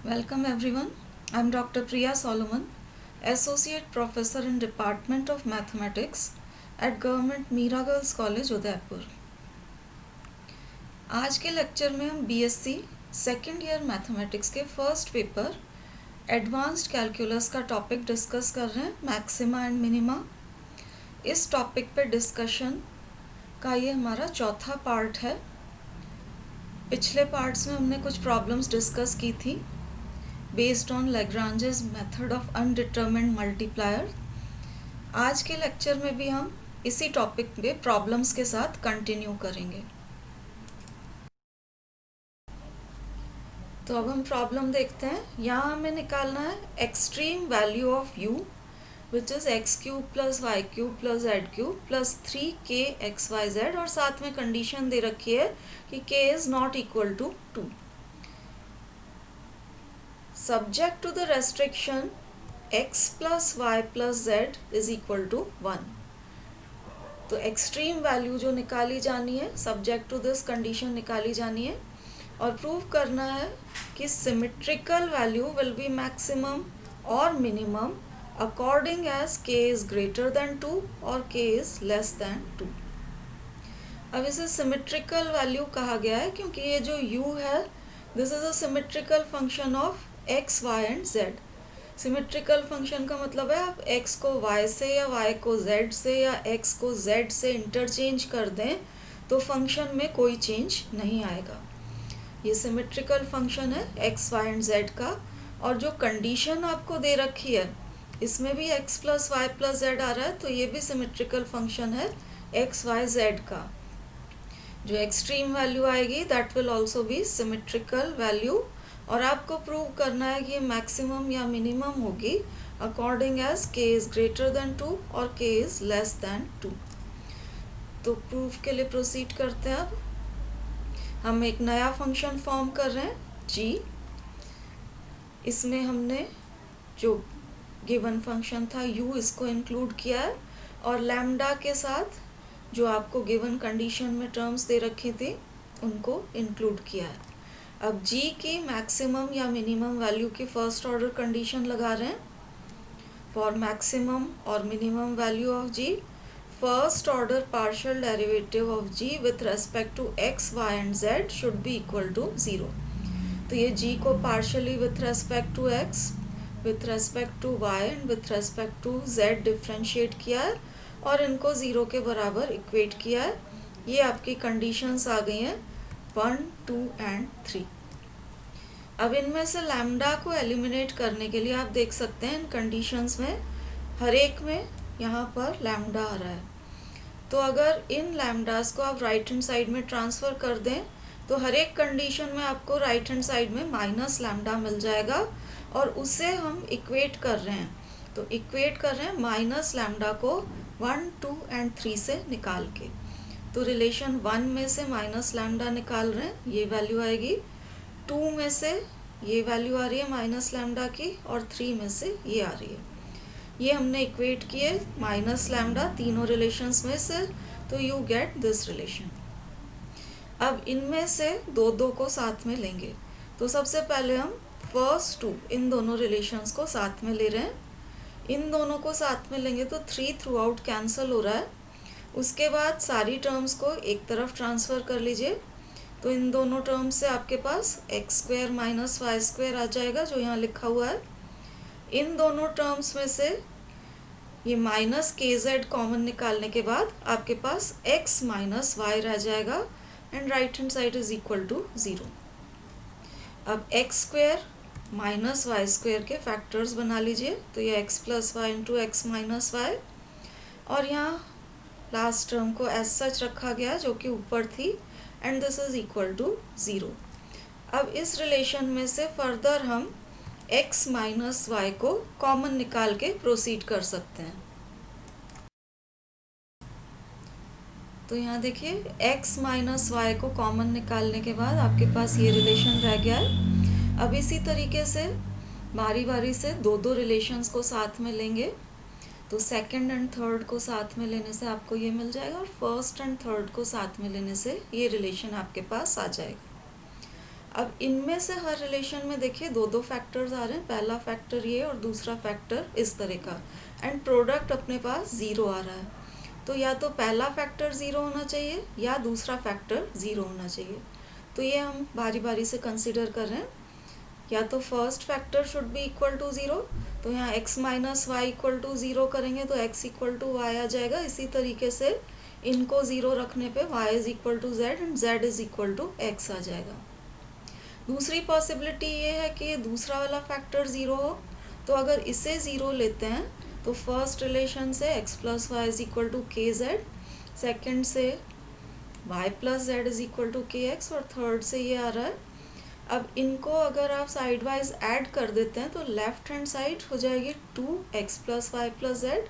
Welcome everyone. I am Dr. Priya Solomon, Associate Professor in Department of Mathematics at Government Meera Girls College, Udaipur. आज के lecture में हम BSc second year mathematics के first paper advanced calculus का topic discuss कर रहे हैं, maxima and minima. इस टॉपिक पे डिस्कशन का ये हमारा चौथा पार्ट है। पिछले पार्ट्स में हमने कुछ प्रॉब्लम्स डिस्कस की थी based on Lagrange's method of undetermined multiplier. आज के लेक्चर में भी हम इसी टॉपिक पे प्रॉब्लम्स के साथ कंटिन्यू करेंगे। तो अब हम प्रॉब्लम देखते हैं। यहाँ हमें निकालना है extreme value of u which is x cube plus y cube plus z cube plus 3k(x,y,z) और साथ में कंडीशन दे रखी है कि k is not equal to 2। Subject to the restriction x plus y plus z is equal to 1। तो extreme value जो निकाली जानी है, सब्जेक्ट टू दिस कंडीशन निकाली जानी है और प्रूव करना है कि symmetrical value will be maximum और minimum according as k is greater than 2 और k इज लेस देन 2। अब इसे सिमेट्रिकल वैल्यू कहा गया है क्योंकि ये जो u है this is a symmetrical function of x, y and z। Symmetrical function का मतलब है आप x को y से या y को z से या x को z से इंटरचेंज कर दें तो फंक्शन में कोई चेंज नहीं आएगा। ये सिमेट्रिकल फंक्शन है x, y एंड z का। और जो कंडीशन आपको दे रखी है इसमें भी x plus y plus z आ रहा है, तो ये भी सिमेट्रिकल फंक्शन है x, y, z का। जो एक्सट्रीम वैल्यू आएगी that will also be symmetrical value और आपको प्रूव करना है कि ये मैक्सिमम या मिनिमम होगी according as k is greater than 2 और k इज लेस देन 2। तो प्रूफ के लिए प्रोसीड करते हैं। अब हम एक नया फंक्शन फॉर्म कर रहे हैं g। इसमें हमने जो गिवन फंक्शन था u इसको इंक्लूड किया है और लैम्डा के साथ जो आपको गिवन कंडीशन में टर्म्स दे रखे थे उनको इंक्लूड किया है। अब g की मैक्सिमम या मिनिमम वैल्यू की फर्स्ट ऑर्डर कंडीशन लगा रहे हैं। फॉर मैक्सिमम और minimum value of g first order partial derivative of g with respect to x, y and z should be equal to 0। तो ये g को partially with respect to x, with respect to y and with respect to z differentiate किया है और इनको 0 के बराबर equate किया है। ये आपकी कंडीशंस आ गई हैं 1, 2 एंड 3। अब इनमें से लैम्डा को एलिमिनेट करने के लिए आप देख सकते हैं इन कंडीशंस में हर एक में यहाँ पर लैम्डा आ रहा है। तो अगर इन लैम्डास को आप राइट हैंड साइड में ट्रांसफ़र कर दें तो हर एक कंडीशन में आपको राइट हैंड साइड में माइनस लैम्डा मिल जाएगा और उसे हम इक्वेट कर रहे हैं। तो इक्वेट कर रहे हैं माइनस लैम्डा को 1, 2 एंड 3 से निकाल के। तो रिलेशन 1 में से माइनस लैम्डा निकाल रहे हैं, ये वैल्यू आएगी। 2 में से ये वैल्यू आ रही है माइनस लैम्डा की और 3 में से ये आ रही है। ये हमने इक्वेट किए माइनस लैम्डा तीनों रिलेशंस में से, तो यू गेट दिस रिलेशन। अब इनमें से दो दो को साथ में लेंगे। तो सबसे पहले हम फर्स्ट 2 इन दोनों रिलेशंस को साथ में ले रहे हैं। इन दोनों को साथ में लेंगे तो 3 थ्रू आउट कैंसिल हो रहा है। उसके बाद सारी टर्म्स को एक तरफ ट्रांसफ़र कर लीजिए। तो इन दोनों टर्म्स से आपके पास x² माइनस y² आ जाएगा जो यहाँ लिखा हुआ है। इन दोनों टर्म्स में से ये माइनस kz कॉमन निकालने के बाद आपके पास x माइनस y रह जाएगा and right hand side is equal to 0। अब x² माइनस y² के फैक्टर्स बना लीजिए। तो ये x plus y into x minus y और यहाँ लास्ट टर्म को एज सच रखा गया जो कि ऊपर थी and this is equal to 0। अब इस रिलेशन में से फर्दर हम x माइनस वाई को कॉमन निकाल के प्रोसीड कर सकते हैं। तो यहाँ देखिए x माइनस वाई को कॉमन निकालने के बाद आपके पास ये रिलेशन रह गया है। अब इसी तरीके से बारी बारी से दो दो रिलेशंस को साथ में लेंगे। तो सेकंड एंड थर्ड को साथ में लेने से आपको ये मिल जाएगा और फर्स्ट एंड थर्ड को साथ में लेने से ये रिलेशन आपके पास आ जाएगा। अब इनमें से हर रिलेशन में देखिए दो दो फैक्टर्स आ रहे हैं, पहला फैक्टर ये और दूसरा फैक्टर इस तरह का, एंड प्रोडक्ट अपने पास ज़ीरो आ रहा है। तो या तो पहला फैक्टर ज़ीरो होना चाहिए या दूसरा फैक्टर ज़ीरो होना चाहिए। तो ये हम बारी बारी से कंसिडर कर रहे हैं। या तो first factor should be equal to zero, तो यहाँ x minus y equal to zero करेंगे तो x इक्वल टू वाई आ जाएगा। इसी तरीके से इनको ज़ीरो रखने पे y is equal to z and z is equal to x आ जाएगा। दूसरी पॉसिबिलिटी ये है कि ये दूसरा वाला फैक्टर ज़ीरो हो, तो अगर इसे ज़ीरो लेते हैं तो फर्स्ट रिलेशन से x plus y is equal to k z, second से y plus z is equal to k x, और थर्ड से ये आ रहा है। अब इनको अगर आप साइड वाइज ऐड कर देते हैं तो लेफ्ट हैंड साइड हो जाएगी 2x plus y plus z,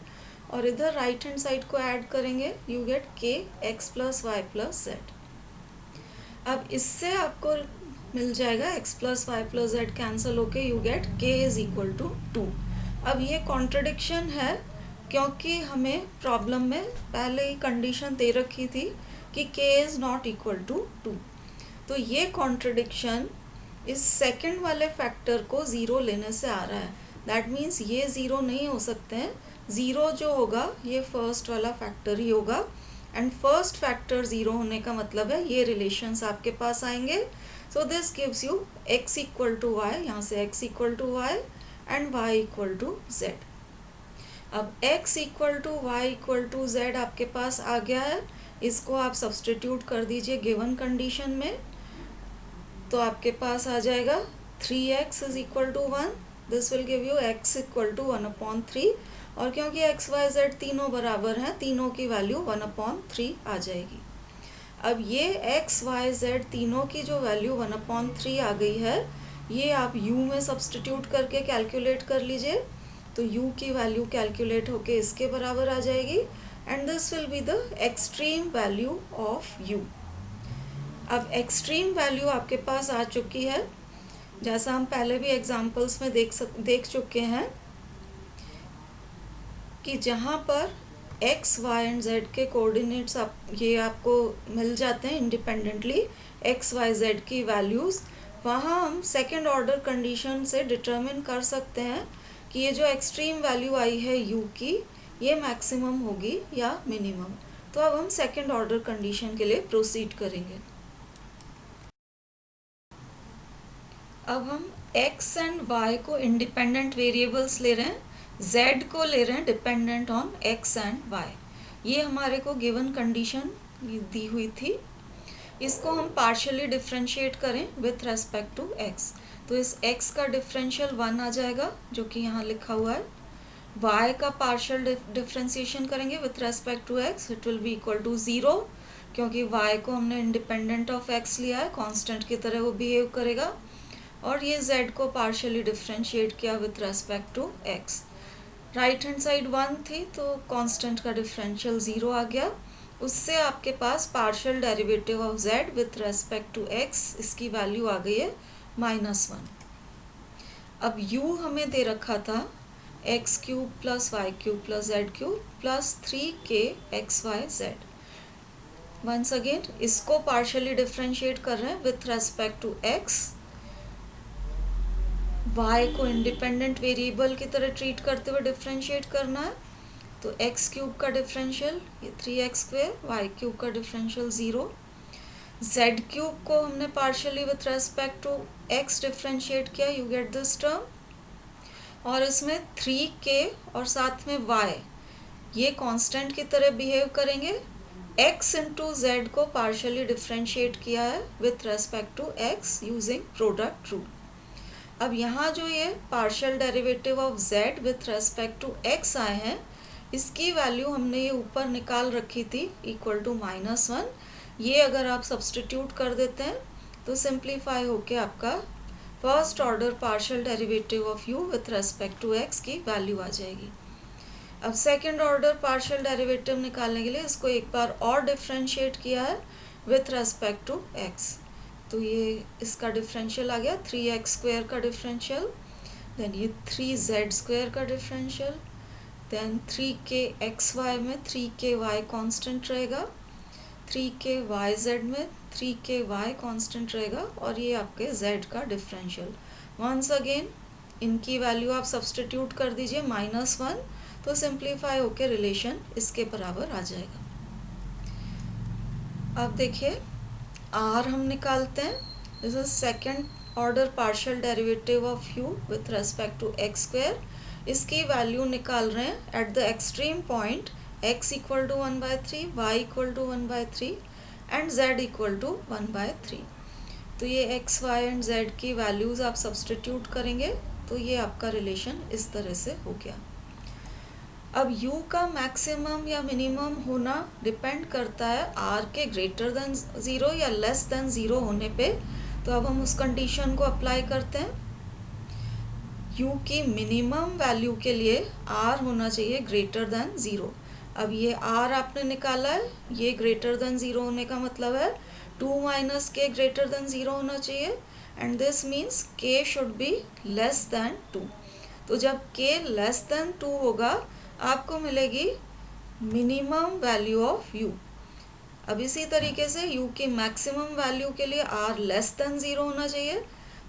और इधर राइट हैंड साइड को ऐड करेंगे you get k x plus y plus z. अब इससे आपको मिल जाएगा x plus y plus z cancel होके you get k is equal to 2। अब ये कॉन्ट्रडिक्शन है क्योंकि हमें प्रॉब्लम में पहले ही कंडीशन दे रखी थी कि k is not equal to 2। तो ये कॉन्ट्रडिक्शन इस सेकंड वाले फैक्टर को ज़ीरो लेने से आ रहा है। दैट मीन्स ये ज़ीरो नहीं हो सकते हैं, ज़ीरो जो होगा ये फर्स्ट वाला फैक्टर ही होगा, एंड फर्स्ट फैक्टर ज़ीरो होने का मतलब है ये रिलेशंस आपके पास आएंगे। So this gives you x equal to y, यहाँ से x equal to y and y equal to z. अब x equal to y equal to z आपके पास आ गया है, इसको आप सब्सटीट्यूट कर दीजिए गिवन कंडीशन में, तो आपके पास आ जाएगा 3x is equal to 1, this will give you x equal to 1/3, और क्योंकि x y z तीनों बराबर हैं, तीनों की वैल्यू 1/3 आ जाएगी। अब ये x y z तीनों की जो वैल्यू 1/3 आ गई है, ये आप u में सब्सटीट्यूट करके कैलकुलेट कर लीजिए, तो u की वैल्यू कैलकुलेट होके इसके बराबर आ जाएगी, and this will be the extreme value of u। अब एक्सट्रीम वैल्यू आपके पास आ चुकी है, जैसा हम पहले भी एग्जांपल्स में देख चुके हैं कि जहाँ पर x, y एंड z के कोऑर्डिनेट्स ये आपको मिल जाते हैं इंडिपेंडेंटली, x, y, z की वैल्यूज़, वहाँ हम सेकेंड ऑर्डर कंडीशन से डिटरमिन कर सकते हैं कि ये जो एक्सट्रीम वैल्यू आई है u की, ये मैक्सिमम होगी या मिनिमम। तो अब हम सेकेंड ऑर्डर कंडीशन के लिए प्रोसीड करेंगे। अब हम x एंड y को इंडिपेंडेंट वेरिएबल्स ले रहे हैं, z को ले रहे हैं dependent on x and y। ये हमारे को गिवन कंडीशन दी हुई थी, इसको हम पार्शियली डिफरेंशिएट करें विथ रेस्पेक्ट टू x, तो इस x का डिफरेंशियल 1 आ जाएगा जो कि यहाँ लिखा हुआ है। y का पार्शियल डिफरेंशिएशन करेंगे with respect to x, it will be equal to 0, क्योंकि y को हमने इंडिपेंडेंट ऑफ x लिया है, कांस्टेंट की तरह वो बिहेव करेगा। और ये z को पार्शियली डिफरेंशिएट किया with respect to x, right hand side 1 थी तो कांस्टेंट का डिफरेंशियल 0 आ गया, उससे आपके पास partial derivative of z with respect to x, इसकी वैल्यू आ गई है -1। अब u हमें दे रखा था x³ plus y³ plus z³ plus 3k xyz। Once again इसको पार्शियली डिफरेंशिएट कर रहे हैं with respect to x, y को इंडिपेंडेंट वेरिएबल की तरह ट्रीट करते हुए डिफरेंशिएट करना है, तो x³ का डिफरेंशियल ये 3x², y³ का डिफरेंशियल 0, z³ को हमने partially with respect to x differentiate किया, यू गेट दिस टर्म, और इसमें 3k और साथ में y ये कांस्टेंट की तरह बिहेव करेंगे। x इंटू z को पार्शियली डिफरेंशिएट किया है with respect to x using product rule. अब यहाँ जो ये partial derivative of z with respect to x आए हैं, इसकी वैल्यू हमने ये ऊपर निकाल रखी थी इक्वल टू -1, ये अगर आप सब्सटीट्यूट कर देते हैं तो सिंप्लीफाई होके आपका first order partial derivative of u with respect to x की वैल्यू आ जाएगी। अब सेकेंड ऑर्डर पार्शियल डेरिवेटिव निकालने के लिए इसको एक बार और डिफरेंशिएट किया है विथ रेस्पेक्ट टू x, तो ये इसका डिफरेंशियल आ गया 3x² का डिफरेंशियल, देन ये 3z² का 3k में 3ky कांस्टेंट रहेगा और ये आपके z का डिफरेंशियल। वंस अगेन इनकी वैल्यू आप सब्सटीट्यूट कर दीजिए -1, तो सिंप्लीफाई होके रिलेशन इसके बराबर आ जाएगा। अब देखिए r हम निकालते हैं। This is second order partial derivative of u with respect to x square. इसकी वैल्यू निकाल रहे हैं at the extreme point x equal to 1/3, y equal to 1/3 and z equal to 1/3। तो ये x, y एंड z की values आप substitute करेंगे तो ये आपका रिलेशन इस तरह से हो गया। अब u का मैक्सिमम या मिनिमम होना डिपेंड करता है r के ग्रेटर देन 0 या लेस देन 0 होने पे। तो अब हम उस कंडीशन को अप्लाई करते हैं। u की मिनिमम वैल्यू के लिए r होना चाहिए ग्रेटर देन 0। अब ये r आपने निकाला है, ये ग्रेटर देन 0 होने का मतलब है 2 माइनस k ग्रेटर देन 0 होना चाहिए and this means k should be less than 2। तो जब k लेस देन 2 होगा आपको मिलेगी मिनिमम वैल्यू ऑफ u। अब इसी तरीके से u की मैक्सिमम वैल्यू के लिए r लेस देन 0 होना चाहिए।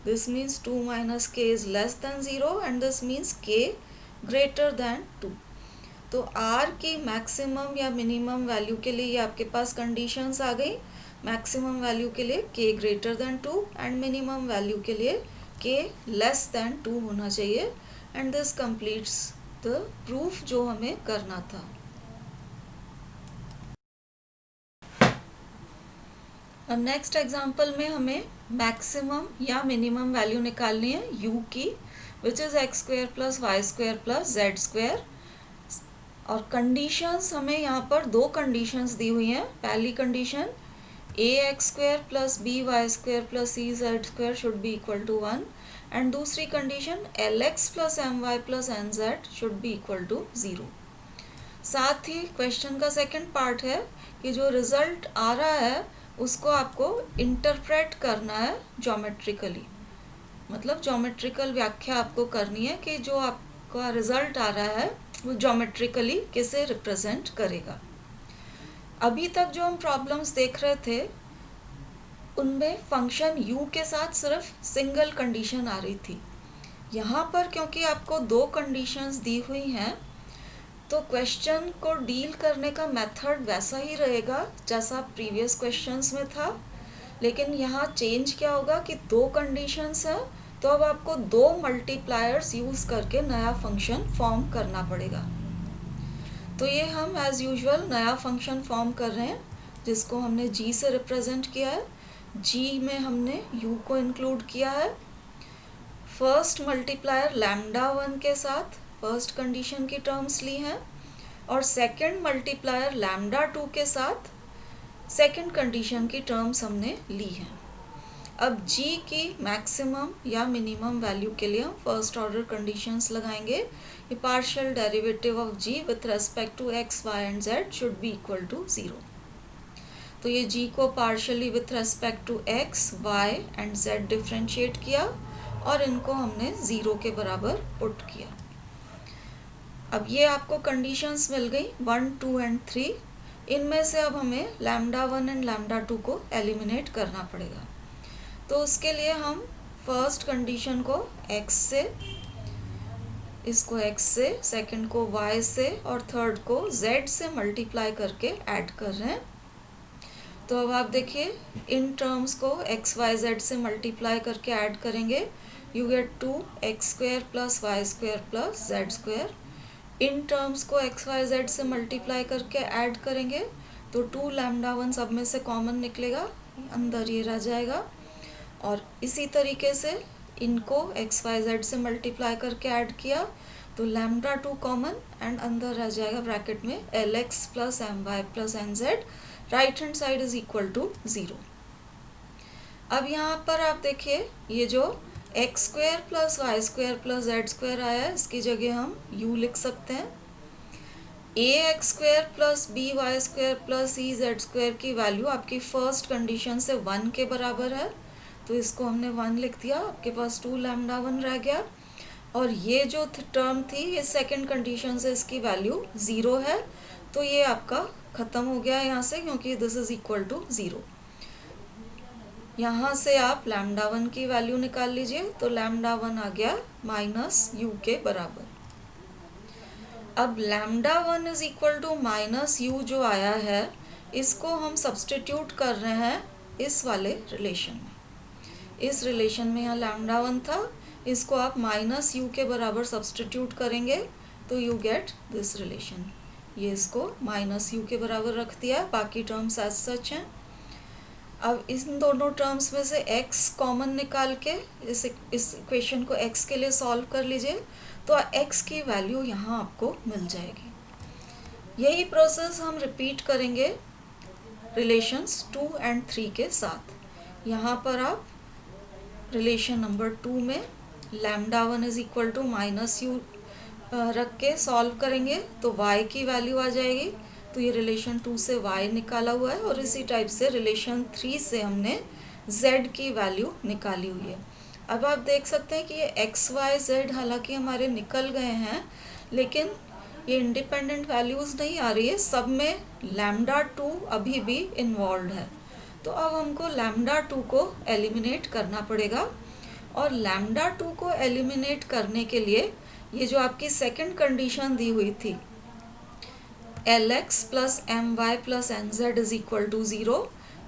This means 2 minus k is less than 0 and this means k greater than 2। तो r की मैक्सिमम या मिनिमम वैल्यू के लिए ये आपके पास कंडीशंस आ गई। मैक्सिमम वैल्यू के लिए k greater than 2 and minimum value के लिए k लेस देन 2 होना चाहिए and this completes the proof जो हमें करना था। अब नेक्स्ट एग्जांपल में हमें मैक्सिमम या मिनिमम वैल्यू निकालनी है u की, which is x square plus y square plus z square. और कंडीशंस हमें यहाँ पर दो कंडीशंस दी हुई हैं। पहली condition ax square plus by square plus cz square should be equal to 1 and दूसरी condition lx plus my plus nz should be equal to 0। साथ ही क्वेश्चन का सेकंड पार्ट है कि जो रिजल्ट आ रहा है उसको आपको इंटरप्रेट करना है ज्योमेट्रिकली। मतलब ज्योमेट्रिकल व्याख्या आपको करनी है कि जो आपका रिजल्ट आ रहा है वो ज्योमेट्रिकली किसे रिप्रेजेंट करेगा। अभी तक जो हम प्रॉब्लम्स देख रहे थे उनमें फंक्शन u के साथ सिर्फ सिंगल कंडीशन आ रही थी। यहाँ पर क्योंकि आपको दो कंडीशंस दी हुई हैं तो क्वेश्चन को डील करने का मेथड वैसा ही रहेगा जैसा प्रीवियस क्वेश्चंस में था, लेकिन यहाँ चेंज क्या होगा कि दो कंडीशंस हैं तो अब आपको दो मल्टीप्लायर्स यूज़ करके नया फंक्शन फॉर्म करना पड़ेगा। तो ये हम एज़ यूजुअल नया फंक्शन फॉर्म कर रहे हैं जिसको हमने g से रिप्रेजेंट किया है। g में हमने u को इंक्लूड किया है। फर्स्ट मल्टीप्लायर λ1 के साथ फर्स्ट कंडीशन की टर्म्स ली हैं और सेकंड मल्टीप्लायर λ2 के साथ सेकंड कंडीशन की टर्म्स हमने ली हैं। अब g की मैक्सिमम या मिनिमम वैल्यू के लिए हम फर्स्ट ऑर्डर कंडीशंस लगाएंगे। ये partial derivative of g with respect to x, y and z should be equal to 0। तो ये g को partially with respect to x, y and z differentiate किया और इनको हमने 0 के बराबर पुट किया। अब ये आपको कंडीशंस मिल गई 1, 2 एंड 3। इनमें से अब हमें λ1 एंड λ2 को एलिमिनेट करना पड़ेगा। तो उसके लिए हम फर्स्ट कंडीशन को x से, इसको x से, सेकंड को y से और थर्ड को z से मल्टीप्लाई करके ऐड कर रहे हैं। तो अब आप देखिए इन टर्म्स को x, y, z से मल्टीप्लाई करके ऐड करेंगे, you get 2x square plus y square plus z square. इन टर्म्स को x, y, z से मल्टीप्लाई करके ऐड करेंगे तो 2 λ1 सब में से कॉमन निकलेगा, अंदर ये रह जाएगा। और इसी तरीके से इनको x, y, z से मल्टीप्लाई करके ऐड किया तो λ2 कॉमन एंड अंदर रह जाएगा ब्रैकेट में lx plus my plus nz, right hand side is equal to 0। अब यहाँ पर आप देखिए ये जो x square plus y square plus z square आया है इसकी जगह हम u लिख सकते हैं। ax square plus by square plus z square की वैल्यू आपकी फर्स्ट कंडीशन से 1 के बराबर है तो इसको हमने 1 लिख दिया, आपके पास 2 λ1 रह गया। और ये जो टर्म थी ये सेकंड कंडीशन से इसकी वैल्यू 0 है तो ये आपका ख़त्म हो गया यहाँ से, क्योंकि दिस इज़ इक्वल टू 0। यहाँ से आप लैम्डा 1 की वैल्यू निकाल लीजिए, तो लैम्डा 1 आ गया माइनस यू के बराबर। अब lambda 1 is equal to minus u जो आया है, इसको हम सब्सटीट्यूट कर रहे हैं इस वाले रिलेशन में। इस रिलेशन में यहाँ लैम्डा 1 था, इसको आप माइनस यू के बराबर सब्सटीट्यूट करेंगे तो यू गेट दिस रिलेशन। ये इसको माइनस यू के बराबर रख दिया, बाकी टर्म्स एज सच हैं। अब इन दोनों टर्म्स में से x कॉमन निकाल के इस इक्वेशन को x के लिए सॉल्व कर लीजिए, तो x की वैल्यू यहाँ आपको मिल जाएगी। यही प्रोसेस हम रिपीट करेंगे रिलेशंस 2 और 3 के साथ। यहाँ पर आप रिलेशन नंबर 2 में lambda 1 is equal to minus u रख के सॉल्व करेंगे तो y की वैल्यू आ जाएगी। तो ये रिलेशन 2 से y निकाला हुआ है, और इसी टाइप से रिलेशन 3 से हमने z की वैल्यू निकाली हुई है। अब आप देख सकते हैं कि ये x, y, z हालांकि हमारे निकल गए हैं, लेकिन ये इंडिपेंडेंट वैल्यूज़ नहीं आ रही है, सब में लैम्डा 2 अभी भी इन्वॉल्व है। तो अब हमको लैम्डा 2 को एलिमिनेट करना पड़ेगा, और लैम्डा 2 को एलिमिनेट करने के लिए ये जो आपकी सेकंड कंडीशन दी हुई थी Lx plus m y plus n z is equal to 0,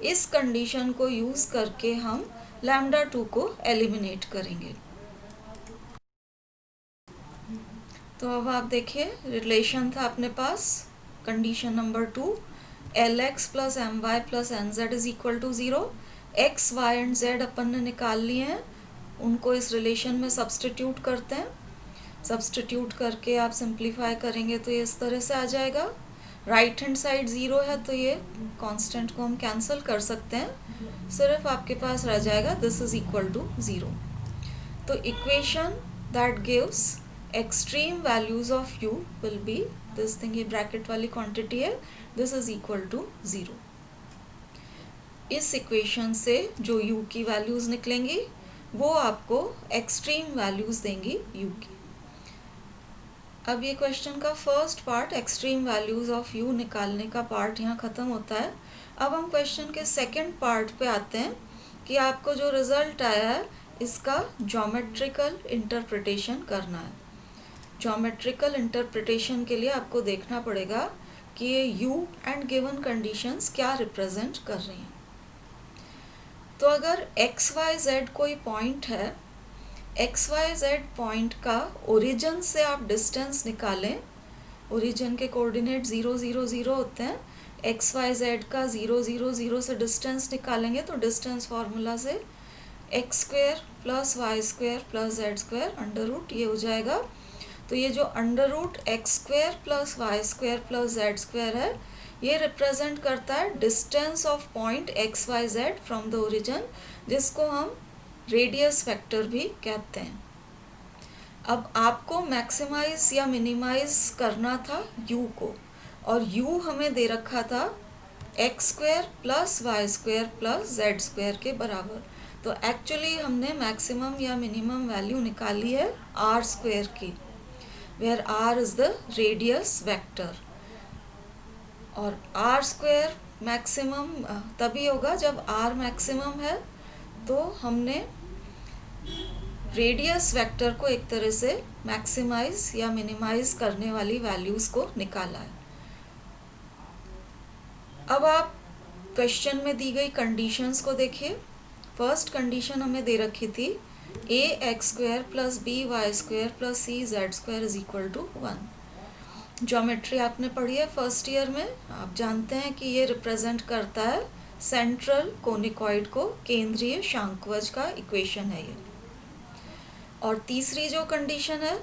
इस कंडीशन को यूज़ करके हम लैम्डा 2 को एलिमिनेट करेंगे। तो अब आप देखिए रिलेशन था अपने पास condition number 2, Lx plus m y plus n z is equal to 0। x, y and z अपन ने निकाल लिए हैं, उनको इस रिलेशन में सब्सटीट्यूट करते हैं। सब्सटीट्यूट करके आप सिंप्लीफाई करेंगे तो ये इस तरह से आ जाएगा। राइट हैंड साइड 0 है तो ये कांस्टेंट को हम कैंसिल कर सकते हैं, सिर्फ आपके पास रह जाएगा दिस इज इक्वल टू 0। तो equation that gives extreme values of u will be this thing, ये ब्रैकेट वाली क्वांटिटी है, दिस इज इक्वल टू 0। इस इक्वेशन से जो u की वैल्यूज निकलेंगी वो आपको एक्सट्रीम वैल्यूज देंगी u की। अब ये क्वेश्चन का first part extreme values of u निकालने का पार्ट यहाँ ख़त्म होता है। अब हम क्वेश्चन के सेकंड पार्ट पे आते हैं कि आपको जो रिज़ल्ट आया है इसका ज्योमेट्रिकल इंटरप्रिटेशन करना है। ज्योमेट्रिकल इंटरप्रिटेशन के लिए आपको देखना पड़ेगा कि ये u एंड गिवन कंडीशंस क्या रिप्रेजेंट कर रही हैं। तो अगर x, y, z कोई पॉइंट है, एक्स वाई जेड पॉइंट का ओरिजिन से आप डिस्टेंस निकालें, ओरिजिन के कोऑर्डिनेट 0, 0, 0 होते हैं, एक्स वाई जेड का 0, 0, 0 से डिस्टेंस निकालेंगे तो डिस्टेंस फार्मूला से x square plus y square plus z square under root ये हो जाएगा। तो ये जो under root x square plus y square plus z square है, ये रिप्रेजेंट करता है distance of point x y z from the origin, जिसको हम रेडियस वेक्टर भी कहते हैं। अब आपको मैक्सिमाइज या मिनिमाइज करना था u को, और u हमें दे रखा था x square plus y square plus z square के बराबर। तो एक्चुअली हमने मैक्सिमम या मिनिमम वैल्यू निकाली है r स्क्वेयर की, where r is the radius vector. और r स्क्वेयर मैक्सिमम तभी होगा जब r मैक्सिमम है, तो हमने रेडियस वेक्टर को एक तरह से मैक्सिमाइज या मिनिमाइज करने वाली वैल्यूज़ को निकाला है। अब आप क्वेश्चन में दी गई कंडीशंस को देखिए। फर्स्ट कंडीशन हमें दे रखी थी a x square plus b y square plus c z square is equal to 1। Geometry आपने पढ़ी है फर्स्ट ईयर में, आप जानते हैं कि ये रिप्रेजेंट करता है सेंट्रल कोनिकॉइड को, केंद्रीय शंक्वज का इक्वेशन है ये। और तीसरी जो कंडीशन है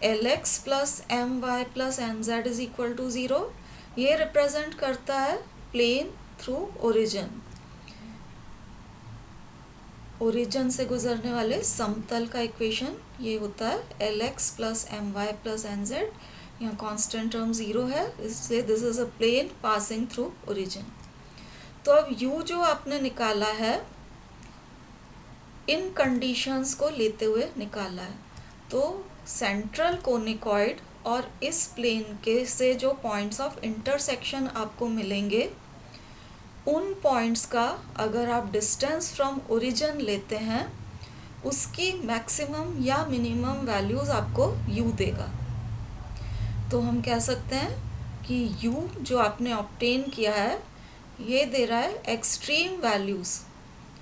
Lx plus m y plus n z is equal to 0, ये रिप्रेजेंट करता है प्लेन थ्रू ओरिजिन, ओरिजिन से गुजरने वाले समतल का इक्वेशन ये होता है Lx plus m y plus n z. यहाँ कॉन्स्टेंट टर्म 0 है, इसलिए this is a plane passing through origin. तो अब u जो आपने निकाला है इन कंडीशंस को लेते हुए निकाला है। तो सेंट्रल कोनिकॉइड और इस प्लेन के से जो पॉइंट्स ऑफ इंटरसेक्शन आपको मिलेंगे, उन पॉइंट्स का अगर आप डिस्टेंस फ्रॉम ओरिजिन लेते हैं, उसकी मैक्सिमम या मिनिमम वैल्यूज़ आपको u देगा। तो हम कह सकते हैं कि u जो आपने ऑब्टेन किया है, ये दे रहा है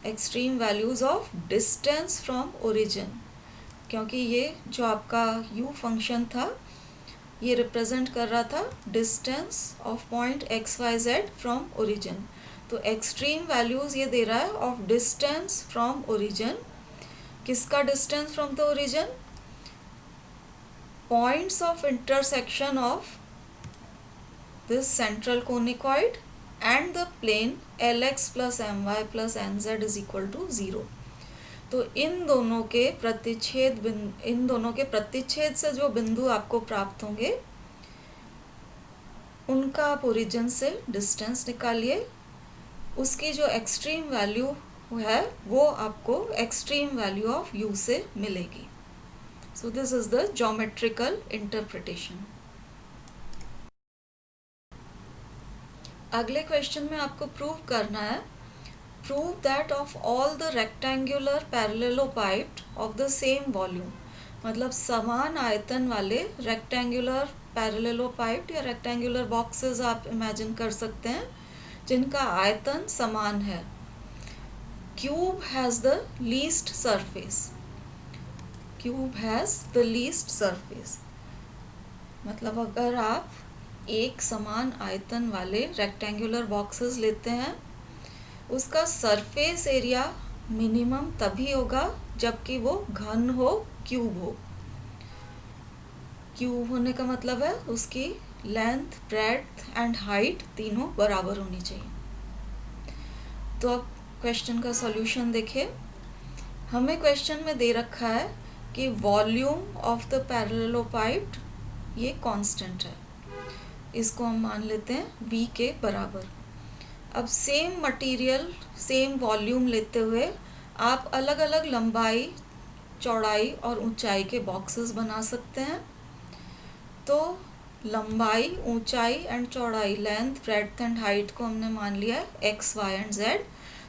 extreme values of distance from origin, क्योंकि ये जो आपका u फंक्शन था, ये रिप्रेजेंट कर रहा था distance of point x y z from origin. तो एक्सट्रीम वैल्यूज़ ये दे रहा है ऑफ डिस्टेंस फ्रॉम ओरिजिन। किसका distance from the origin? Points of intersection of this central conicoid and the plane Lx plus My plus Nz is equal to 0। तो इन दोनों के प्रतिच्छेद से जो बिंदु आपको प्राप्त होंगे, उनका आप ओरिजिन से डिस्टेंस निकालिए। उसकी जो एक्सट्रीम वैल्यू है, वो आपको एक्सट्रीम वैल्यू ऑफ u से मिलेगी। सो this is the geometrical interpretation. अगले क्वेश्चन में आपको प्रूव करना है, prove that of all the rectangular parallelepiped of the same volume. मतलब समान आयतन वाले रेक्टेंगुलर पैरेललोपाइप्ड या रेक्टेंगुलर बॉक्सेस आप इमेजिन कर सकते हैं, जिनका आयतन समान है। Cube has the least surface. मतलब अगर आप एक समान आयतन वाले रेक्टेंगुलर बॉक्सेस लेते हैं, उसका सरफेस एरिया मिनिमम तभी होगा जबकि वो घन हो, क्यूब हो। क्यूब होने का मतलब है उसकी लेंथ, ब्रेड्थ एंड हाइट तीनों बराबर होनी चाहिए। तो अब क्वेश्चन का सॉल्यूशन देखिए। हमें क्वेश्चन में दे रखा है कि वॉल्यूम ऑफ द पैरेललोपाइप्ड ये कांस्टेंट है, इसको हम मान लेते हैं v के बराबर। अब सेम मटेरियल, सेम वॉल्यूम लेते हुए आप अलग अलग लंबाई, चौड़ाई और ऊंचाई के बॉक्सेस बना सकते हैं। तो लंबाई, ऊंचाई एंड चौड़ाई, लेंथ, ब्रेड्थ एंड हाइट को हमने मान लिया है एक्स, वाई एंड जेड।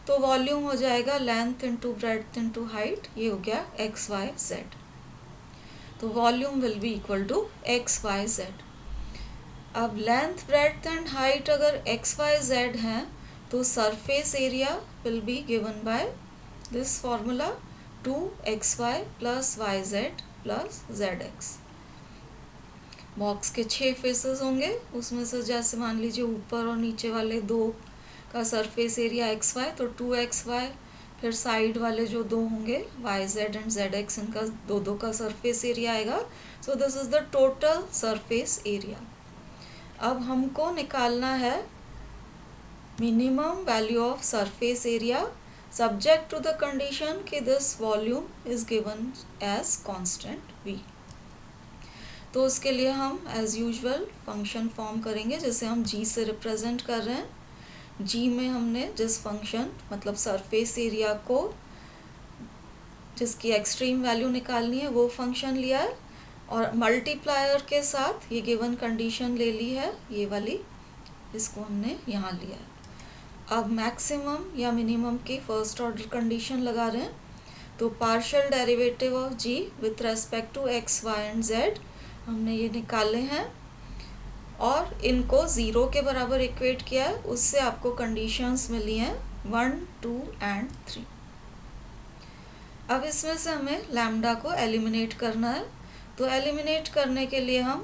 तो वॉल्यूम हो जाएगा length into breadth into height, ये हो गया एक्स, वाई, जेड। तो volume will be equal to x, y, z. अब लेंथ, ब्रेड्थ एंड हाइट अगर एक्स, वाई, जेड हैं, तो surface area will be given by this formula 2xy plus y z plus z x. Box के 6 faces होंगे, उसमें से जैसे मान लीजिए ऊपर और नीचे वाले दो का सरफेस एरिया एक्स वाई, तो 2xy, फिर साइड वाले जो दो होंगे y z and z x, इनका दो का सरफेस एरिया आएगा। So this is the total surface area. अब हमको निकालना है minimum value of surface area subject to the condition कि this volume is given as constant v। तो उसके लिए हम एज यूजुअल फंक्शन फॉर्म करेंगे, जिसे हम g से रिप्रेजेंट कर रहे हैं। g में हमने जिस फंक्शन मतलब सरफेस एरिया को जिसकी एक्सट्रीम वैल्यू निकालनी है वो फंक्शन लिया है, और मल्टीप्लायर के साथ ये गिवन कंडीशन ले ली है, ये वाली, इसको हमने यहाँ लिया है। अब मैक्सिमम या मिनिमम की फर्स्ट ऑर्डर कंडीशन लगा रहे हैं। तो partial derivative of g with respect to x, y and z हमने ये निकाले हैं और इनको 0 के बराबर इक्वेट किया है। उससे आपको कंडीशंस मिली हैं 1, 2 एंड 3। अब इसमें से हमें लैम्डा को एलिमिनेट करना है। तो एलिमिनेट करने के लिए हम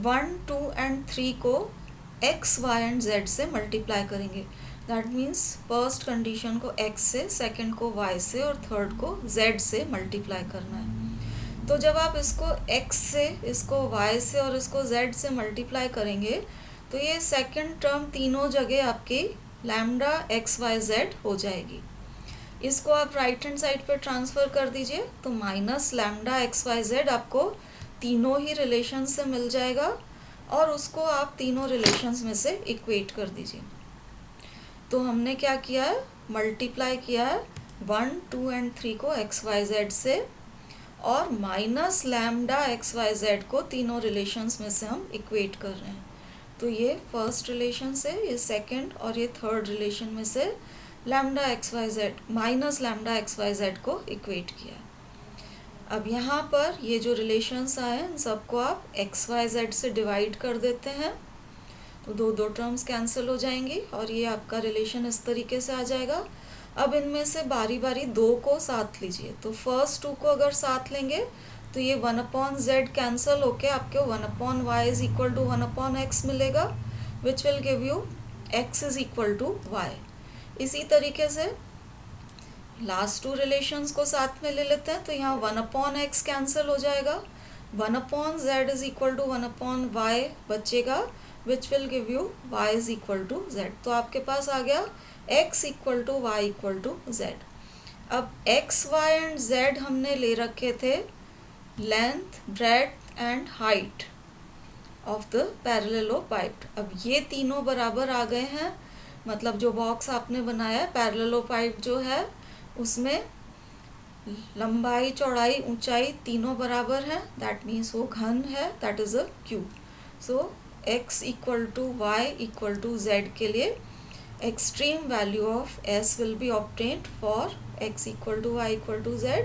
1, 2 एंड 3 को x, y एंड z से मल्टीप्लाई करेंगे। दैट मीन्स फर्स्ट कंडीशन को x से, सेकंड को y से और थर्ड को z से मल्टीप्लाई करना है। तो जब आप इसको x से, इसको y से और इसको z से मल्टीप्लाई करेंगे, तो ये सेकंड टर्म तीनों जगह आपकी लैम्डा एक्स वाई जेड हो जाएगी। इसको आप राइट हैंड साइड पे ट्रांसफ़र कर दीजिए, तो minus lambda x y z आपको तीनों ही रिलेशन से मिल जाएगा, और उसको आप तीनों रिलेशंस में से इक्वेट कर दीजिए। तो हमने क्या किया है, मल्टीप्लाई किया है 1, 2 एंड 3 को एक्स वाई जेड से, और minus lambda x y z को तीनों रिलेशंस में से हम इक्वेट कर रहे हैं। तो ये फर्स्ट रिलेशन से, ये सेकंड और ये थर्ड रिलेशन में से lambda x y z minus lambda x y z को इक्वेट किया। अब यहाँ पर ये जो रिलेशंस आए इन सबको आप एक्स वाई जेड से डिवाइड कर देते हैं, तो दो दो टर्म्स कैंसिल हो जाएंगी और ये आपका रिलेशन इस तरीके से आ जाएगा। अब इनमें से बारी बारी दो को साथ लीजिए, तो फर्स्ट टू को अगर साथ लेंगे तो ये 1/z कैंसिल होके आपके 1/y is equal to 1/x मिलेगा, which will give you x is equal to y। इसी तरीके से लास्ट टू रिलेशंस को साथ में ले लेते हैं, तो यहाँ 1/x कैंसिल हो जाएगा, 1/z is equal to 1/y बचेगा, which will give you y is equal to z। तो आपके पास आ गया x equal to y equal to z। अब x, y एंड z हमने ले रखे थे length, breadth and height of the parallelepiped. अब ये तीनों बराबर आ गए हैं, मतलब जो बॉक्स आपने बनाया है पैरेललोपाइड जो है उसमें लंबाई, चौड़ाई, ऊंचाई तीनों बराबर हैं, दैट मीन्स वो घन है, that is a cube. So x equal to y equal to z के लिए extreme value of s will be obtained for x equal to y equal to z,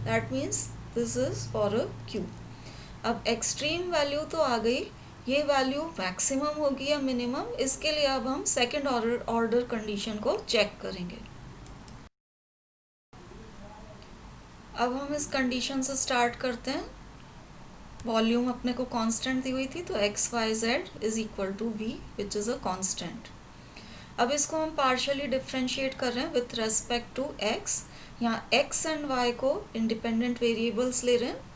that means this is for a cube। अब extreme value तो आ गई, ये value maximum होगी या minimum, इसके लिए अब हम सेकेंड ऑर्डर कंडीशन को चेक करेंगे। अब हम इस कंडीशन से स्टार्ट करते हैं। वॉल्यूम अपने को कांस्टेंट दी हुई थी, तो x y z is equal to v which is a constant. अब इसको हम पार्शियली डिफ्रेंशिएट कर रहे हैं विथ रेस्पेक्ट टू एक्स। यहाँ एक्स एंड वाई को इंडिपेंडेंट वेरिएबल्स ले रहे हैं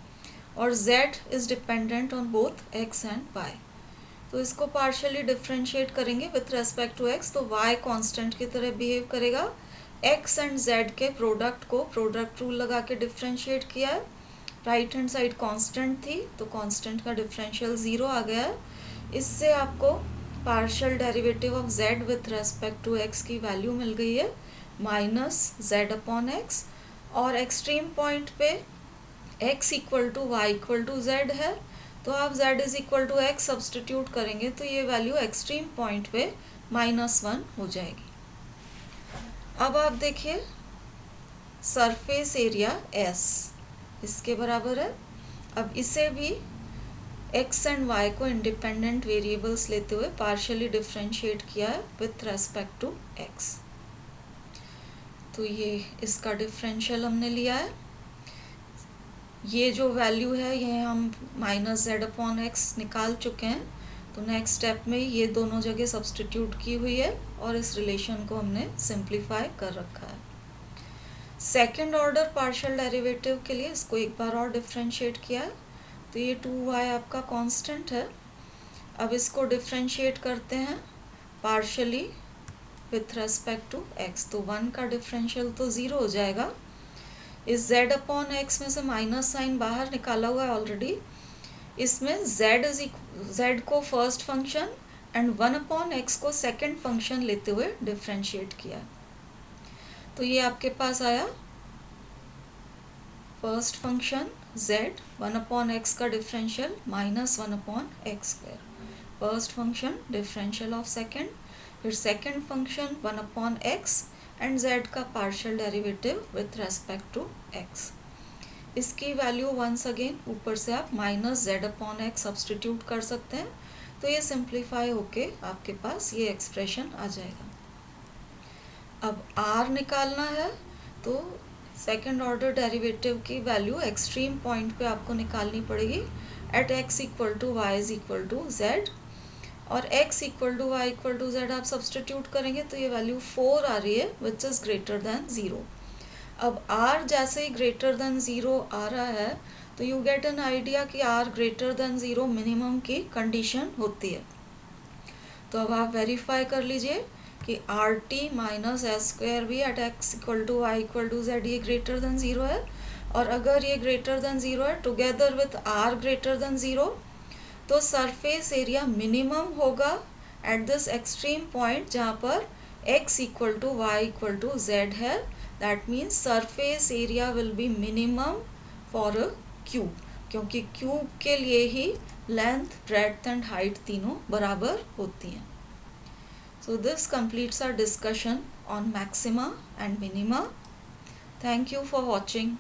और z is dependent on both x and y. तो इसको पार्शियली डिफ्रेंशिएट करेंगे विथ रेस्पेक्ट टू एक्स, तो वाई कांस्टेंट की तरह बिहेव करेगा। एक्स एंड जेड के प्रोडक्ट को प्रोडक्ट रूल लगा के डिफ्रेंशिएट किया है। राइट हैंड साइड कांस्टेंट थी, तो कांस्टेंट का डिफरेंशियल 0 आ गया है। इससे आपको partial derivative of z with respect to x की वैल्यू मिल गई है माइनस z अपॉन एक्स, और एक्सट्रीम पॉइंट पे x equal to y equal to z है, तो आप z is equal to x substitute करेंगे तो ये वैल्यू एक्सट्रीम पॉइंट पे -1 हो जाएगी। अब आप देखिए सरफेस एरिया s इसके बराबर है। अब इसे भी x एंड y को इंडिपेंडेंट वेरिएबल्स लेते हुए पार्शियली डिफरेंशिएट किया है विथ रेस्पेक्ट टू x। तो ये इसका डिफरेंशियल हमने लिया है, ये जो वैल्यू है ये हम माइनस z अपॉन एक्स निकाल चुके हैं। तो नेक्स्ट स्टेप में ये दोनों जगह सब्सटीट्यूट की हुई है और इस रिलेशन को हमने सिंप्लीफाई कर रखा है। सेकेंड ऑर्डर पार्शियल डेरिवेटिव के लिए इसको एक बार और डिफरेंशिएट किया है, तो ये 2y आपका कांस्टेंट है। अब इसको डिफरेंशिएट करते हैं partially with respect to x, तो 1 का डिफरेंशियल तो 0 हो जाएगा। इस z अपॉन एक्स में से माइनस साइन बाहर निकाला हुआ है ऑलरेडी, इसमें z को first function and 1 upon x को सेकेंड फंक्शन लेते हुए डिफरेंशिएट किया। तो ये आपके पास आया first function z 1 upon x का differential minus 1 upon x square, first function differential of second, फिर second function 1 upon x and z का partial derivative with respect to x। इसकी वैल्यू वंस अगेन ऊपर से आप minus z upon x substitute कर सकते हैं, तो ये सिंप्लीफाई होके आपके पास ये एक्सप्रेशन आ जाएगा। अब r निकालना है, तो सेकेंड ऑर्डर डेरिवेटिव की वैल्यू एक्सट्रीम पॉइंट पे आपको निकालनी पड़ेगी at x equal to y is equal to z, और x equal to y equal to z आप सब्सटीट्यूट करेंगे तो ये वैल्यू 4 आ रही है विच इज़ ग्रेटर दैन 0। अब r जैसे ही ग्रेटर दैन 0 आ रहा है तो यू गेट एन आइडिया कि r ग्रेटर दैन 0 मिनिमम की कंडीशन होती है। तो अब आप वेरीफाई कर लीजिए कि R T minus S square भी at x equal to y equal to z ये ग्रेटर दैन 0 है, और अगर ये ग्रेटर दैन 0 है together with R greater than 0, तो सरफेस एरिया मिनिमम होगा एट दिस एक्सट्रीम पॉइंट जहाँ पर x equal to y equal to z है। That means surface area will be minimum for a cube, क्योंकि cube के लिए ही लेंथ, ब्रेड्थ एंड हाइट तीनों बराबर होती हैं. So this completes our discussion on maxima and minima. Thank you for watching.